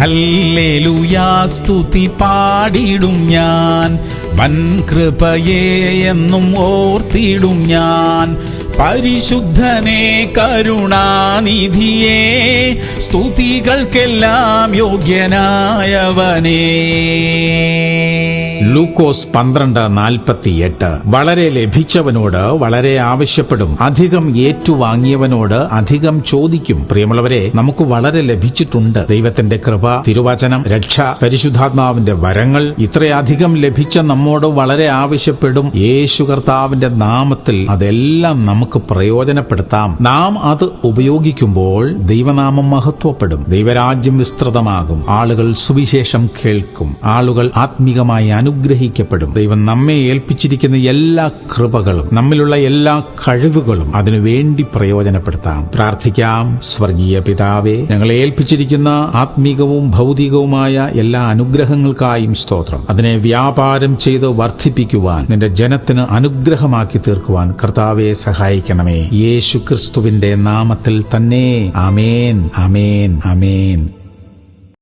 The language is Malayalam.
ഹല്ലേലൂയാ സ്തുതി പാടിടും ഞാൻ, വൻ കൃപയെ എന്നും ഓർത്തിടും ഞാൻ. പരിശുദ്ധനെ കരുണാനിധിയെ, സ്തുതികൾക്കെല്ലാം യോഗ്യനായവനേ. ലൂക്കോസ് 12:48. വളരെ ലഭിച്ചവനോട് വളരെ ആവശ്യപ്പെടും, അധികം ഏറ്റുവാങ്ങിയവനോട് അധികം ചോദിക്കും. പ്രിയമുള്ളവരെ, നമുക്ക് വളരെ ലഭിച്ചിട്ടുണ്ട്. ദൈവത്തിന്റെ കൃപ, തിരുവചനം, രക്ഷ, പരിശുദ്ധാത്മാവിന്റെ വരങ്ങൾ ഇത്രയധികം ലഭിച്ച നമ്മോട് വളരെ ആവശ്യപ്പെടും. യേശു കർത്താവിന്റെ നാമത്തിൽ അതെല്ലാം നമുക്ക് പ്രയോജനപ്പെടുത്താം. നാം അത് ഉപയോഗിക്കുമ്പോൾ ദൈവനാമം മഹത്വപ്പെടും, ദൈവരാജ്യം വിസ്തൃതമാകും, ആളുകൾ സുവിശേഷം കേൾക്കും, ആളുകൾ ആത്മീകമായി അനുഗ്രഹിക്കപ്പെടും. ദൈവം നമ്മെ ഏൽപ്പിച്ചിരിക്കുന്ന എല്ലാ കൃപകളും, നമ്മിലുള്ള എല്ലാ കഴിവുകളും അതിനുവേണ്ടി പ്രയോജനപ്പെടുത്താം. പ്രാർത്ഥിക്കാം. സ്വർഗീയ പിതാവേ, ഞങ്ങളെ ഏൽപ്പിച്ചിരിക്കുന്ന ആത്മീകവും ഭൗതികവുമായ എല്ലാ അനുഗ്രഹങ്ങൾക്കായും സ്തോത്രം. അതിനെ വ്യാപാരം ചെയ്ത് വർദ്ധിപ്പിക്കുവാൻ, നിന്റെ ജനത്തിന് അനുഗ്രഹമാക്കി തീർക്കുവാൻ കർത്താവെ സഹായിക്കണമേ. യേശു ക്രിസ്തുവിന്റെ നാമത്തിൽ തന്നെ. ആമേൻ, ആമേൻ, ആമേൻ.